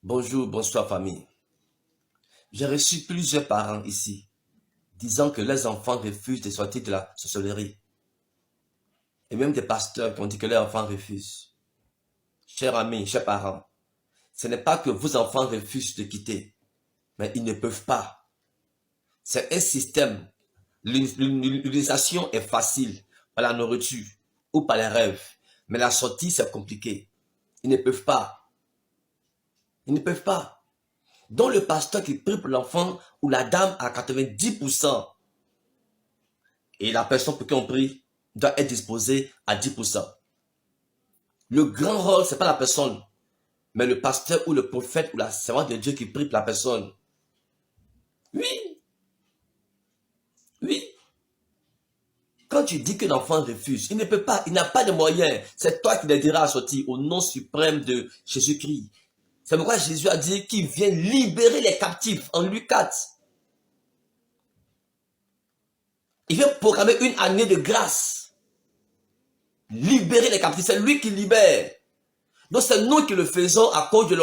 Bonjour, bonsoir famille. J'ai reçu plusieurs parents ici, disant que leurs enfants refusent de sortir de la sorcellerie. Et même des pasteurs qui ont dit que leurs enfants refusent. Chers amis, chers parents, ce n'est pas que vos enfants refusent de quitter, mais ils ne peuvent pas. C'est un système. L'utilisation est facile par la nourriture ou par les rêves, mais la sortie c'est compliqué. Ils ne peuvent pas. Ils ne peuvent pas. Donc le pasteur qui prie pour l'enfant ou la dame à 90%, et la personne pour qui on prie doit être disposée à 10%. Le grand rôle, ce n'est pas la personne, mais le pasteur ou le prophète ou la servante de Dieu qui prie pour la personne. Oui, oui. Quand tu dis que l'enfant refuse, il ne peut pas, il n'a pas de moyens. C'est toi qui le diras à sortir au nom suprême de Jésus-Christ. C'est pourquoi Jésus a dit qu'il vient libérer les captifs en Luc 4. Il vient proclamer une année de grâce. Libérer les captifs, c'est lui qui libère. Donc c'est nous qui le faisons à cause de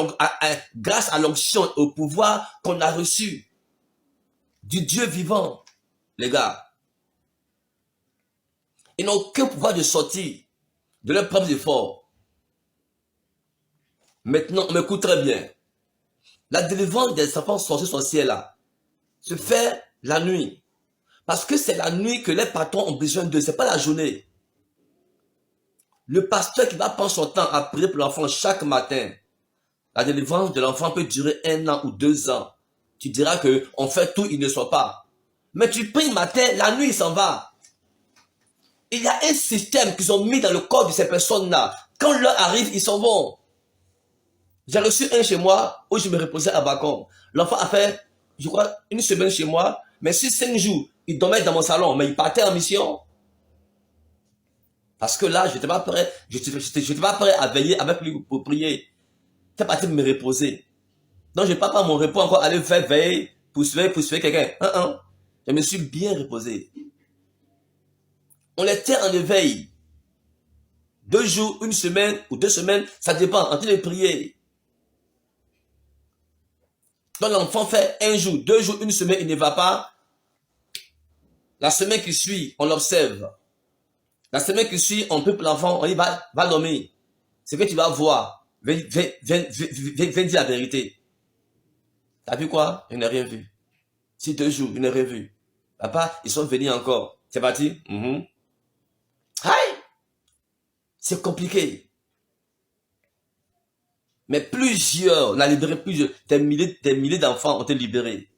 grâce à l'onction, au pouvoir qu'on a reçu du Dieu vivant, les gars. Ils n'ont aucun pouvoir de sortir de leurs propres efforts. Maintenant, on m'écoute très bien. La délivrance des enfants sorciers là se fait la nuit. Parce que c'est la nuit que les patrons ont besoin d'eux, c'est pas la journée. Le pasteur qui va prendre son temps à prier pour l'enfant chaque matin, la délivrance de l'enfant peut durer 1 an ou 2 ans. Tu diras qu'on fait tout, il ne soit pas. Mais tu pries le matin, la nuit, il s'en va. Il y a un système qu'ils ont mis dans le corps de ces personnes-là. Quand l'heure arrive, ils s'en vont. J'ai reçu un chez moi où je me reposais à Bacon. L'enfant a fait, je crois, 1 semaine chez moi, mais sur 5 jours, il dormait dans mon salon, mais il partait en mission. Parce que là, je n'étais pas prêt, je n'étais pas prêt à veiller avec lui pour prier. J'étais parti me reposer. Donc, je ne vais pas prendre mon repos encore, aller faire veiller, poursuivre quelqu'un. Je me suis bien reposé. On était en éveil. 2 jours, 1 semaine ou 2 semaines, ça dépend, en train de prier. Donc, l'enfant fait 1 jour, 2 jours, 1 semaine, il ne va pas. La semaine qui suit, on l'observe. La semaine qui suit, on prie pour l'enfant, on dit, va dormir. Ce que tu vas voir, viens dire la vérité. T'as vu quoi? Je n'ai rien vu. Si 2 jours, je n'ai rien vu. Papa, ils sont venus encore. C'est parti? Aïe! C'est compliqué. Mais plusieurs, on a libéré plusieurs, des milliers d'enfants ont été libérés.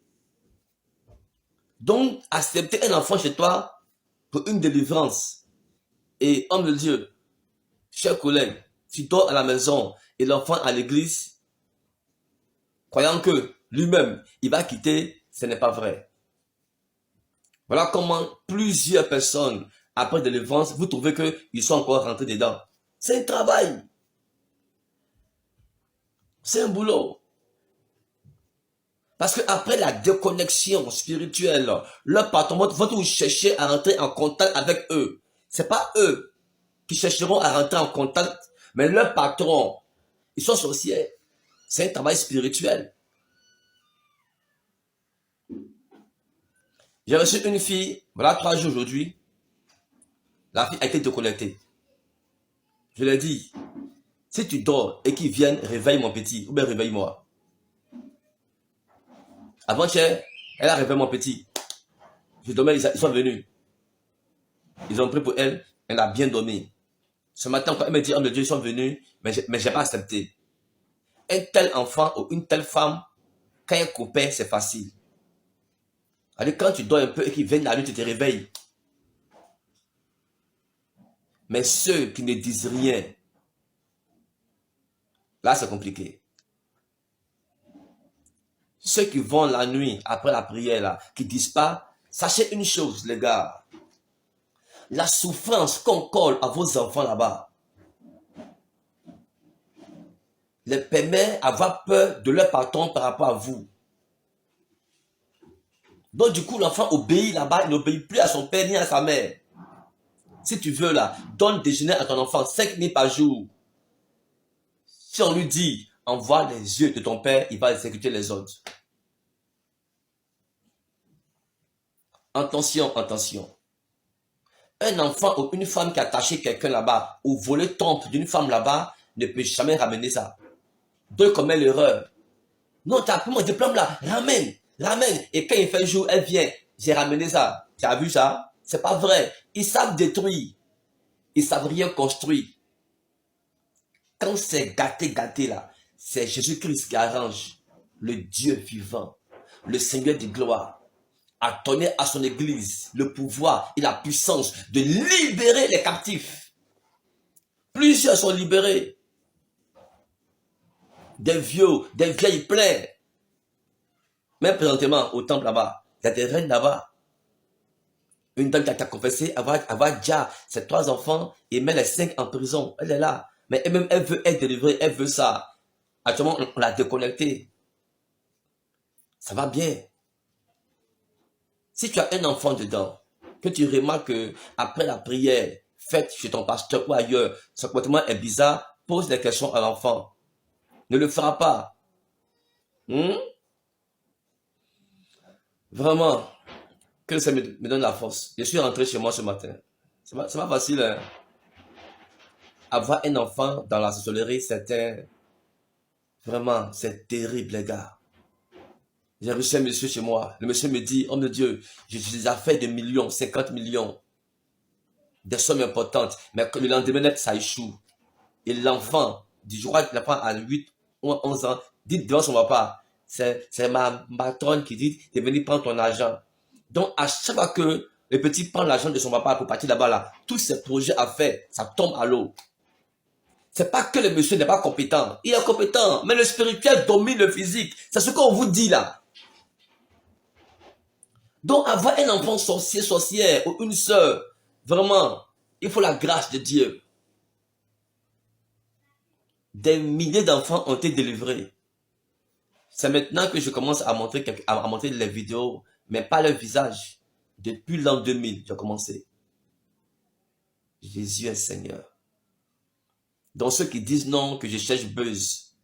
Donc, accepter un enfant chez toi pour une délivrance. Et homme de Dieu, chers collègues, tu dors à la maison et l'enfant à l'église, croyant que lui-même, il va quitter, ce n'est pas vrai. Voilà comment plusieurs personnes, après délivrance, vous trouvez qu'ils sont encore rentrés dedans. C'est un travail. C'est un boulot. Parce que après la déconnexion spirituelle, leur patron va vous chercher à rentrer en contact avec eux. C'est pas eux qui chercheront à rentrer en contact, mais leur patron, ils sont sorciers. C'est un travail spirituel. J'ai reçu une fille, voilà 3 jours aujourd'hui. La fille a été déconnectée. Je lui ai dit, si tu dors et qu'ils viennent, réveille mon petit, ou bien réveille-moi. Avant-hier, elle a réveillé mon petit. Je dormais, ils sont venus. Ils ont pris pour elle, elle a bien dormi. Ce matin, quand elle me dit, oh mon Dieu, ils sont venus, mais je n'ai pas accepté. Un tel enfant ou une telle femme, quand il y a un copain, c'est facile. Alors, quand tu dors un peu et qu'ils viennent la nuit, tu te réveilles. Mais ceux qui ne disent rien, là, c'est compliqué. Ceux qui vont la nuit, après la prière, là, qui ne disent pas, sachez une chose, les gars. La souffrance qu'on colle à vos enfants là-bas les permet d'avoir peur de leur patron par rapport à vous. Donc du coup, l'enfant obéit là-bas, il n'obéit plus à son père ni à sa mère. Si tu veux là, donne déjeuner à ton enfant 5 000 par jour. Si on lui dit, envoie les yeux de ton père, il va exécuter les ordres. Attention, attention. Un enfant ou une femme qui a attaché quelqu'un là-bas ou volé trompe d'une femme là-bas ne peut jamais ramener ça. Deux commet l'erreur. Non, tu as pris mon diplôme là, ramène, ramène. Et quand il fait jour, elle vient, j'ai ramené ça. Tu as vu ça? C'est pas vrai. Ils savent détruire. Ils savent rien construire. Quand c'est gâté, gâté là, c'est Jésus-Christ qui arrange. Le Dieu vivant, le Seigneur de gloire, a donné à son église le pouvoir et la puissance de libérer les captifs. Plusieurs sont libérés. Des vieux, des vieilles pleines. Même présentement, au temple là-bas, il y a des reines là-bas. Une dame qui a confessé avoir déjà ses 3 enfants et met les 5 en prison. Elle est là. Mais elle-même, elle veut être délivrée, elle veut ça. Actuellement, on l'a déconnectée. Ça va bien. Si tu as un enfant dedans, que tu remarques que après la prière faite chez ton pasteur ou ailleurs, son comportement est bizarre, pose des questions à l'enfant. Ne le fera pas. Hmm? Vraiment, que ça me donne la force. Je suis rentré chez moi ce matin. C'est pas facile, hein? Avoir un enfant dans la sorcellerie, vraiment, c'est terrible, les gars. J'ai reçu un monsieur chez moi. Le monsieur me dit, oh mon Dieu, j'ai des affaires de millions, 50 millions, des sommes importantes. Mais que le lendemain net, ça échoue. Et l'enfant, du jour où l'enfant a 8 ou 11 ans, dit devant son papa, c'est ma patronne qui dit de venir prendre ton argent. Donc, à chaque fois que le petit prend l'argent de son papa pour partir là-bas, là, tous ses projets à faire, ça tombe à l'eau. C'est pas que le monsieur n'est pas compétent. Il est compétent, mais le spirituel domine le physique. C'est ce qu'on vous dit là. Donc, avoir un enfant sorcier, sorcière, ou une sœur, vraiment, il faut la grâce de Dieu. Des milliers d'enfants ont été délivrés. C'est maintenant que je commence à montrer les vidéos, mais pas leur visage. Depuis l'an 2000, j'ai commencé. Jésus est Seigneur. Donc ceux qui disent non, que je cherche buzz.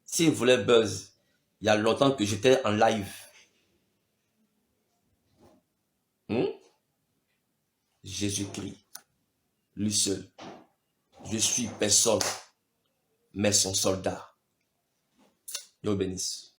S'ils voulaient buzz, il y a longtemps que j'étais en live. Jésus-Christ, lui seul. Je suis personne, mais son soldat. Dieu bénisse.